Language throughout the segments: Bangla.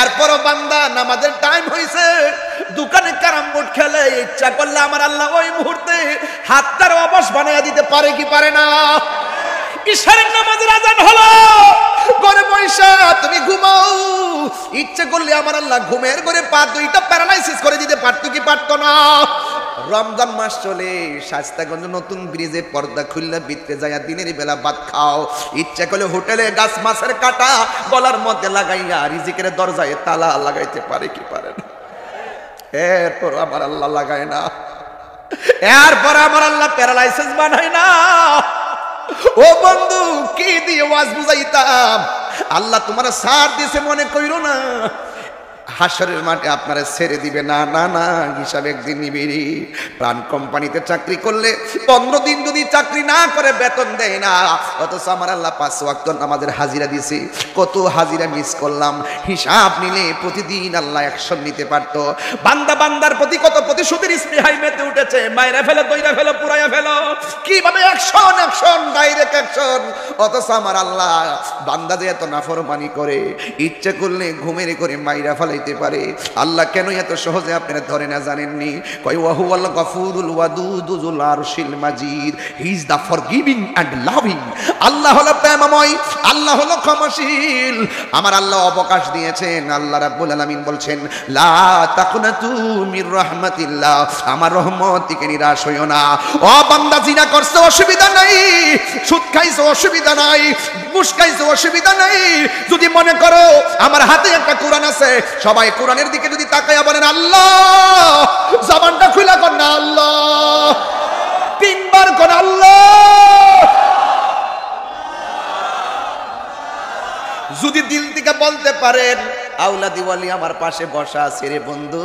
এরপরও বান্দা নামাজের টাইম হইছে, দোকানে ক্যারাম বোর্ড খেলে, ইচ্ছা করলে আমার আল্লাহ ওই মুহূর্তে হাতটার অবশ বানাইয়া দিতে পারে কি পারে না? ইশারের নামাজের আজান হলো, ঘরে বৈশা তুমি ঘুমাও, ইচ্ছে করলে আমার আল্লাহ ঘুমের ঘরে পা দুইটা প্যারালাইসিস করে দিতে পারতো কি পারতো না? রমজান মাস চলে, শাস্তাগঞ্জ নতুন ব্রিজে পর্দা খুললে ভিতরে যাইয়া দিনের বেলা ভাত খাও, ইচ্ছা করলে হোটেলে গাছ মাছের কাটা গলার মধ্যে লাগাইয়া রিজিকের দরজায় তালা লাগাইতে পারে কি পারে না? এরপর আমার আল্লাহ লাগায় না, এরপর আমার আল্লাহ প্যারালাইসিস বানায় না। ও বন্ধু, কি দিয়ে ওয়াজ বুঝাইতাম? আল্লাহ তোমার সার দিয়েছে মনে কইরো না, হাসরের মাঠে আপনারা ছেড়ে দিবে না, না না, হিসাব একদিন নিবিড়ি। প্রাণ কোম্পানিতে চাকরি করলে 15 দিন যদি চাকরি না করে বেতন দেয় না, অথচ আমার আল্লাহ 5 ওয়াক্ত নামাজের হাজিরা দিছে, কত হাজিরা মিস করলাম। হিসাব নিলে প্রতিদিন আল্লাহ অ্যাকশন নিতে পারতো। বান্দা বান্দার প্রতি কত প্রতিশোধের স্পৃহাই মেতে উঠেছে, মাইরা ফেলো, দইরা ফেলো, পুরাইয়া ফেলো, কিভাবে অ্যাকশন অ্যাকশন ডাইরেক্ট অ্যাকশন। অথচ আমার আল্লাহ বান্দা যে এত নাফরমানি করে, ইচ্ছে করলে ঘুমের করে মাইরা ফেলে পারে। আল্লাহ কেন এত সহজে আপনারা ধরে না জানেননি? কয় ওয়া হুয়াল গফুরুল ওয়াদুদু যুল আরশিল মাজিদ, he is the forgiving and loving. Allah হলো প্রেমময়, আল্লাহ হলো ক্ষমাশীল। আমার আল্লাহ অবকাশ দিয়েছেন। আল্লাহ রাব্বুল আলামিন বলছেন, লা তাকনাতু মির রাহমাতিল্লাহ, আমার রহমত থেকে নিরাশ হইও না। ও বান্দা, জিনা করছো অসুবিধা নাই, সুদ খাইছো অসুবিধা নাই, ঘুষ খাইছো অসুবিধা নাই, যদি মনে করো আমার হাতে একটা কোরআন আছে, সবাই কোরআনের দিকে যদি তাকায়া বলেন আল্লাহ, জবানটা খুলা কর না আল্লাহ, 3 বার কর আল্লাহ। যদি দিল থেকে বলতে পারেন আউলাদি ওয়ালি আমার পাশে বসা আছে রে বন্ধু,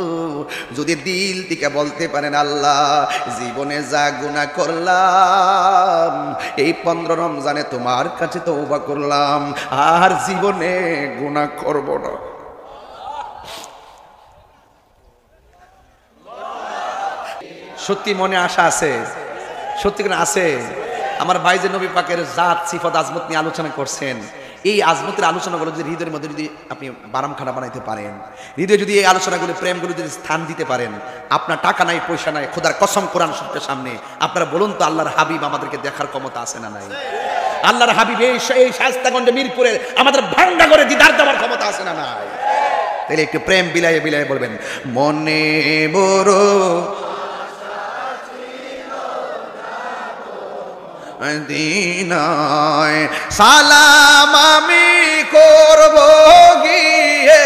যদি দিল থেকে বলতে পারেন আল্লাহ, জীবনে যা গুনাহ করলাম এই 15 রমজানে তোমার কাছে তওবা করলাম, আর জীবনে গুনাহ করব না। সত্যি মনে আশা আছে? সত্যি করে আছে? আমার ভাই যে নবী পাকের জাত সিফত আজমত নিয়ে আলোচনা করছেন, এই আজমতের আলোচনাগুলো যদি হৃদয়ের মধ্যে যদি আপনি বারামখানা বানাইতে পারেন, হৃদয়ে যদি এই আলোচনাগুলো প্রেমগুলো যদি স্থান দিতে পারেন, আপনার টাকা নাই পয়সা নাই, খোদার কসম কোরআন শরীফের সামনে আপনারা বলুন তো আল্লাহর হাবিব আমাদেরকে দেখার ক্ষমতা আছে না নাই? আল্লাহর হাবিব এই শাস্তাগঞ্জ মিরপুরে আমাদের ভাঙ্গা করে দিদার দেওয়ার ক্ষমতা আছে না নাই? তাহলে একটু প্রেম বিলায়ে বিলায়ে বলবেন, মনে বড় মদিনায় সালাম আমি করব গিয়ে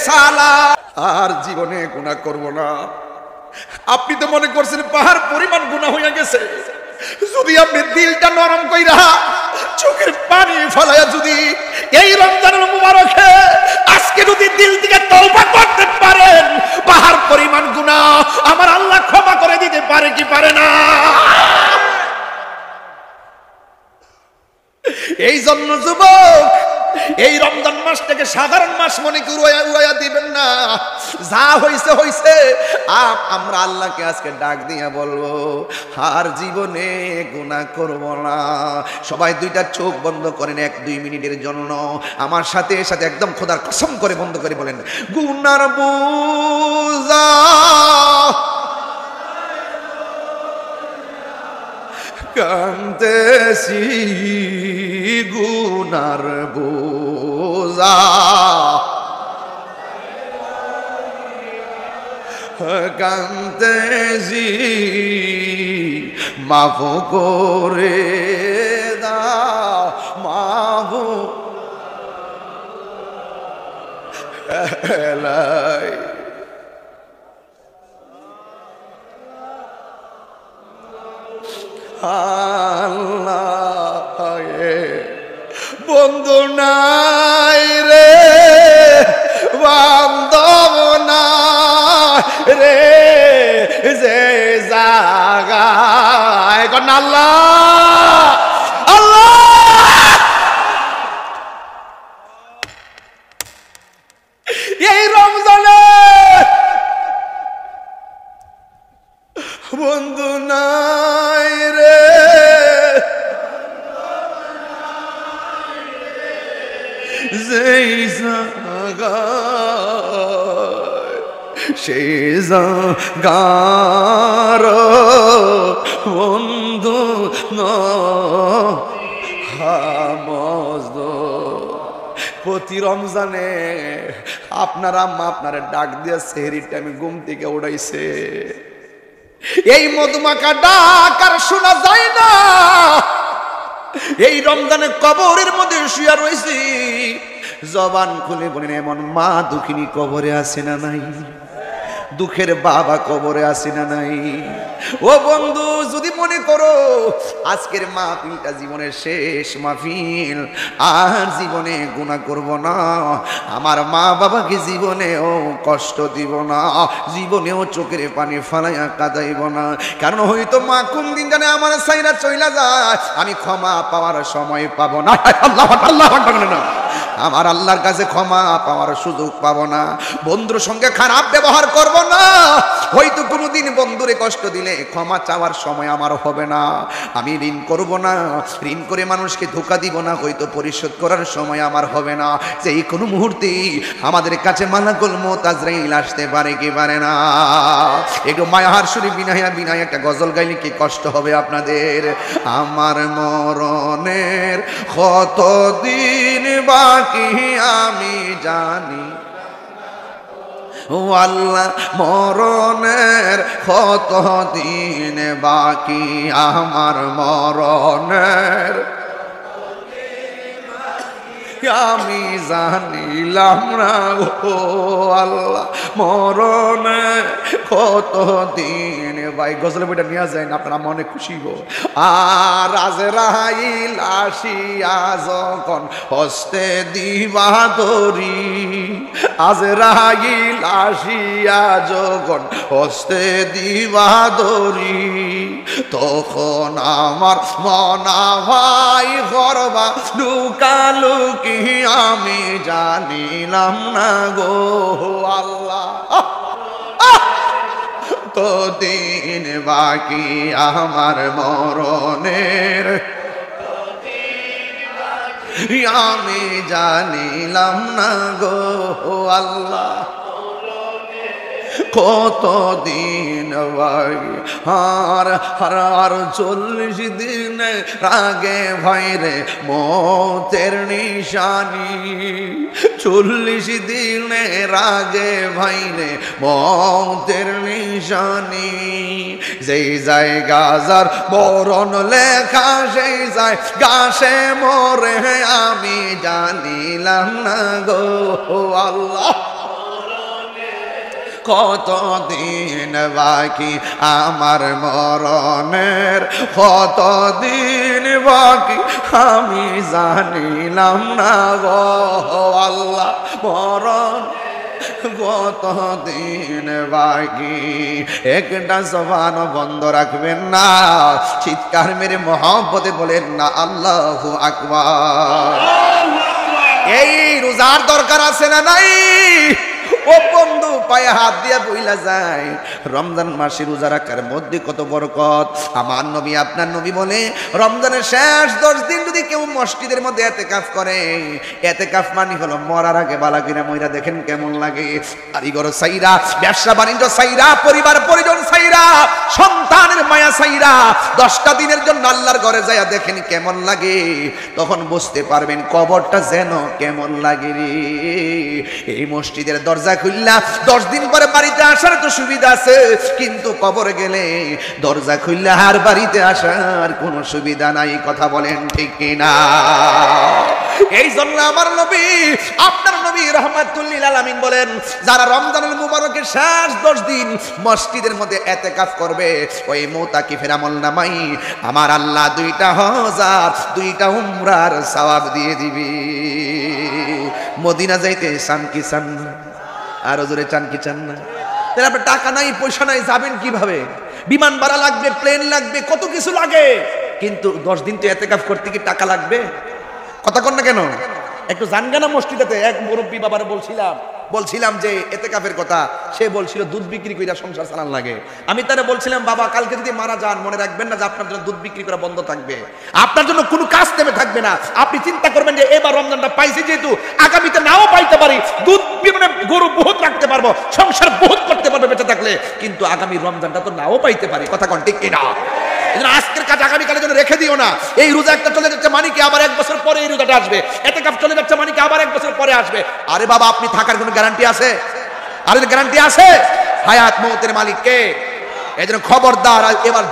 সালাম, আর জীবনে গুনাহ করব না। আপনি তো মনে করছেন পাহাড় পরিমাণ গুনাহ হয়ে গেছে, যদি আপনি দিলটা নরম কইরা চোখের পানি ফলাইয়া যদি এই রমজানের মুবারকে আজকে যদি দিল থেকে তওবা করতে পারেন, পাহাড় পরিমাণ গুনাহ আমার আল্লাহ ক্ষমা করে দিতে পারে কি পারে না? এই জন্য যুবক, এই রমজান মাসটাকে সাধারণ মাস মনে করে উড়াইয়া দিবেন না। যা হইছে হইছে, আমরা আল্লাহকে আজকে ডাক দিয়া বলবো, আর জীবনে গুনাহ করব না। সবাই 2টা চোখ বন্ধ করেন 1-2 মিনিটের জন্য, আমার সাথে সাথে একদম খোদার কসম করে বন্ধ করে বলেন, গুনার বোঝা কান্দেছি, গুনার বোঝা কান্দেছি, মাফ করে দাও, মাফ এলাই। আল্লাহ বন্ধু নাই রে, বান্ধব নাই রে, যে জাগায় আল্লাহ আল্লাহ, এই রমজানে বন্ধু নাই রে, যেই সেই জাগার বন্ধু প্রতি রমজানে আপনার আম্মা আপনার ডাক দিয়া সেহরির টাইমে ঘুম থেকে উড়াইছে। এই মধুমাখা ডাক আর শোনা যায় না। এই রমজানে কবরের মধ্যে শুয়া রয়েছি, জবান খুলে বলেন এমন মা দুঃখিনী কবরে আছে না নাই, দুঃখের বাবা কবরে আছে না নাই। ও বন্ধু, যদি মনে করো আজকের মাহফিলটা জীবনের শেষ মাহফিল, আর জীবনে গুনাহ করব না, আমার মা বাবাকে জীবনেও কষ্ট দিব না, জীবনেও চোখের পানি ফালাইয়া কাঁদাইব না। কারণ হয়তো মা কোন দিন জানে আমার সাইরা চইলা যায়, আমি ক্ষমা পাওয়ার সময় পাবো না। আল্লাহ আল্লাহ না, আমার আল্লাহর কাছে ক্ষমা পাওয়ার সুযোগ পাবো না। বন্ধুর সঙ্গে খারাপ ব্যবহার করব না, হয়তো কোনোদিন বন্ধুরে কষ্ট দিলে ক্ষমা চাওয়ার সময় আমার হবে না। আমি ঋণ করব না, ঋণ করে মানুষকে ধোঁকা দিব না, হয়তো পরিশোধ করার সময় আমার হবে না। যে এই কোনো মুহূর্তে আমাদের কাছে মালাকুল মউত আজরাইল আসতে পারে কি পারে না। একটু মায়াহার সুরে বিনায়া বিনায় একটা গজল গাইলে কি কষ্ট হবে আপনাদের। আমার মরণের কত দিন বাকি আমি জানি, ও আল্লাহ মরণের কত দিন বাকি, আমার মরণের আমি জানিলাম না। ও আল্লাহ মরণের কত দিন, ভাই গজলের বইটা নিয়ে যায় না, আপনারা মনে খুশি গো। আর আজরাইল আসিয়া যখন হস্তে দিবা দড়ি, আজরাইল আসিয়া যখন হস্তে দিবা দড়ি, তখন আমার মনা ভাই করবা লুকালুকি আমি জানিলাম না গো আল্লাহ। তো দিন বাকি আমার মরণের আমি জানিলাম না গো আল্লাহ। কত দিন বাকি আর 40 দিন রাগে ভাইরে মতের নিশানি, 40 দিনের আগে ভাইরে মতের নিশানি। যেই জায়গা যার মরণ লেখা সেই জায়গা সে মরে আমি জানিলাম না গো আল্লাহ। কত দিন বাকি আমার মরণের, কত দিন বাকি আমি জানিলাম না গো আল্লাহ। মরণ কত দিন বাকি, একটা জবান বন্ধ রাখবেন না, চিৎকার মেরে মহব্বতে বলেন না আল্লাহু আকবার। এই রোজার দরকার আছে না নাই? ও বন্ধু, পায়ে হাত দিয়া বইলা যায় রমজান মাসে রোজা রাখার মধ্যে কত বরকত। আমার নবী আপনার নবী বলে রমজানের শেষ 10 দিন যদি কেউ মসজিদের মধ্যে ইতিকাফ করে, ইতিকাফ মানে হলো মরার আগে বালা কিনা মইরা দেখেন কেমন লাগে। কারিগর সাইরা, ব্যবসা বাণিজ্য সাইরা, পরিবার পরিজন সাইরা, সন্তানের মায়া সাইরা 10টা দিনের জন্য আল্লাহর ঘরে যায়া দেখেন কেমন লাগে, তখন বুঝতে পারবেন কবরটা যেন কেমন লাগে রে। এই মসজিদের দরজা খুললা 10 দিন পরে বাড়িতে আসার তো সুবিধা আছে, কিন্তু কবরে গেলে দরজা খুললা আর বাড়িতে আসার কোনো সুবিধা নাই। কথা বলেন ঠিক কিনা? এই জন্য আমার নবী আপনার নবী রাহমাতুল লিল আলামিন বলেন, যারা রমজানুল মুবারকের শেষ 10 দিন মসজিদের মধ্যে ইতিকাফ করবে, ওই মুতাকিফের আমল নামাই আমার আল্লাহ 2টা হজ, 2টা উমরার সওয়াব দিয়ে দিবি। মদিনা যাইতে চান কি চান না? আরো জোরে চান কি চান না? তাহলে আপনার টাকা নাই, পয়সা নাই, যাবেন কিভাবে? বিমান ভাড়া লাগবে, প্লেন লাগবে, কত কিছু লাগে, কিন্তু 10 দিন তো ইতিকাফ করতে কি টাকা লাগবে? কথা কন না কেন? একটু জানগানা মসজিদেতে এক মুরব্বী বাবার বলছিলাম, বলছিলাম যে এতেকাফের কথা, সে বলছিল দুধ বিক্রি করে সংসার চালান লাগে। আমি তারে বলছিলাম বাবা কালকে যদি মারা যান মনে রাখবেন না যে আপনার জন্য দুধ বিক্রি করা বন্ধ থাকবে, আপনার জন্য কোনো কাজ নেমে থাকবে না। আপনি চিন্তা করবেন যে এবার রমজানটা পাইছি যেহেতু আগামীতে নাও পাইতে পারি, দুধ মানে গরু বহুত রাখতে পারবো, সংসার বহুত করতে পারবো বেঁচে থাকলে, কিন্তু আগামী রমজানটা তো নাও পাইতে পারি। কথা কোন ঠিক কিনা? আজকের কাজ আগামীকালের জন্য রেখে দিও না। এই রোজা একটা চলে যাচ্ছে মানে কি আবার 1 বছর পরে এই রোজাটা আসবে, এতেকাফ চলে যাচ্ছে মানে কি আবার 1 বছর পরে আসবে। আরে বাবা আপনি থাকার কোনো গ্যারান্টি আছে? আরে গ্যারান্টি আছে? হায়াত মওতের মালিক কে? এজন্য খবরদার, এবার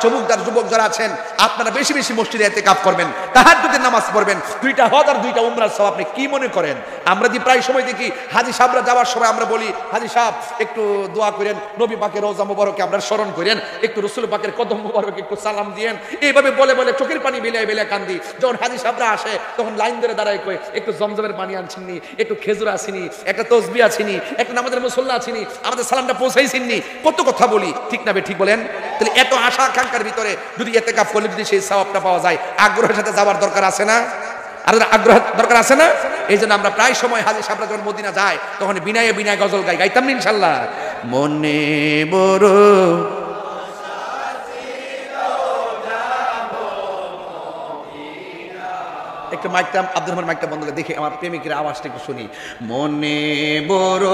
যুবক যারা আছেন আপনারা বেশি বেশি মসজিদে ইতিকাফ করবেন, তাহাজ্জুদের নামাজ পড়বেন, 2টা হজ আর 2টা উমরার সওয়াব। আপনি কি মনে করেন আমরা যে প্রায় সময় দেখি হাজী সাহেবরা যাওয়ার সময় আমরা বলি হাজী সাহেব একটু দোয়া করেন, নবী পাকের রওজা মুবারকে আমরা স্মরণ করেন, একটু রাসূল পাকের কদম মুবারকে একটু সালাম দিয়েন, এইভাবে বলে বলে চোখের পানি বেলে কান্দি। যখন হাজী সাহেবরা আসে তখন লাইন ধরে দাঁড়ায় কই একটু জমজমের পানি আনছিনি, একটু খেজুর আসিনি, একটা তসবিহ আসিনি, একটা নামাজের মুসল্লা আসিনি, আমাদের সালামটা পৌঁছাইছিনি, কত কথা বলি, ঠিক না ঠিক বলেন? তাহলে এত আশা আকাঙ্ক্ষার ভিতরে যদি ইতিকাফ করলে যদি সেই সওয়াবটা পাওয়া যায়, আগ্রহের সাথে যাওয়ার দরকার আছে না? আর আগ্রহ দরকার আছে না? এই জন্য আমরা প্রায় সময় হাজী সাহেবরা যখন মদিনা যায় তখন বিনায়ে বিনায়ে গজল গাইতাম না ইনশাআল্লাহ। মনে বড় একটু মাইকটা আব্দুর রহমান মাইকটা বন্ধ করে দেখি আমার প্রেমিকের আওয়াজটা একটু শুনি। মনে বড়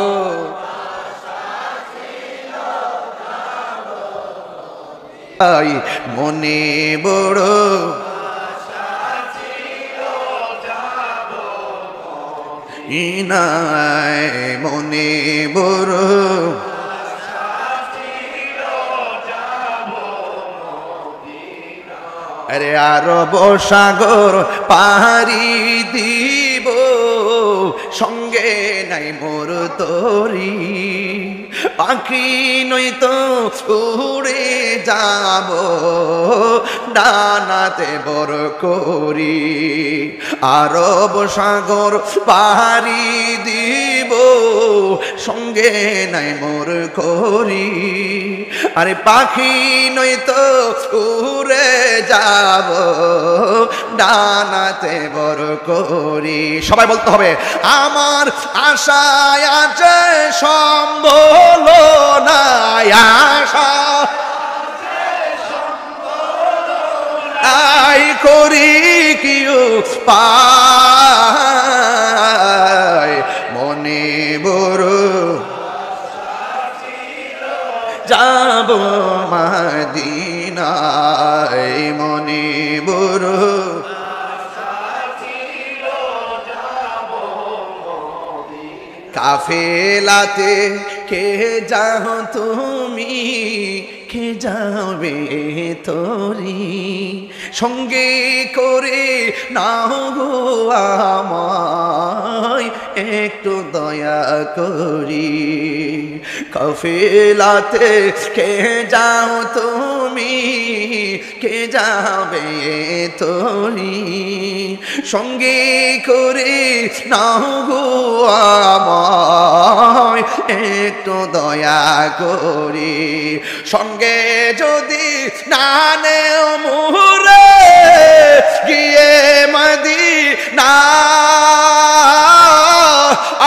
মনে বড় ইনায় মনে বড় আরে আরব সাগর পাহাড়ি দিব সঙ্গে নাই মোর তরি, পাখি নয়তো উড়ে যাব ডানাতে বর করি, আরব সাগর পাহাড়ি দিব সঙ্গে নাই মোর করি, আরে পাখি নয়তো উড়ে যাব ডানাতে বর করি। সবাই বলতে হবে আমার আশায় আছে সম্বল নাই, আশা আই করি কিউ পায় মনে বড় যাব মদিনায় মনে বড় কাফেলাতে কে যাও তুমি, কে যাবে তোরি, সঙ্গে করে নাও গো আমায় একটু দয়া করি, কাফেলাতে কে যাও তুমি, কে যাবে তোরি, সঙ্গে করে নাও গো আমায় একটু দয়া করি, সঙ্গে যদি না নেও মুহুরে গিয়ে মদিনা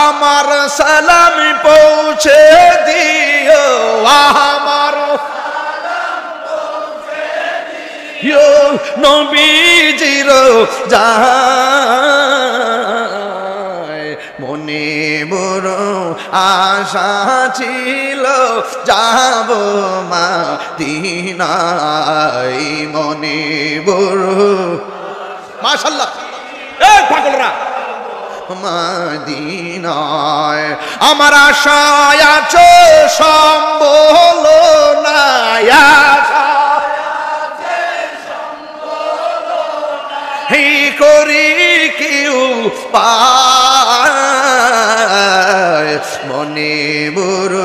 আমার সালাম পৌঁছে দিও, আমার নবীজির যায় মনে বড় আশা ছিল যাব মদিনায় মনে বড় মাশাআল্লাহ এই পাগলরা মদিনায় আমার আশায় আছে সম্বল নাই, আশা হি করি কিউ পায় মনে বড়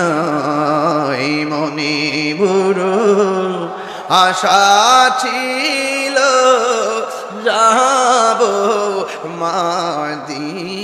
মদিনায় মনে বড় আশা ছিল যাব মদিনায়।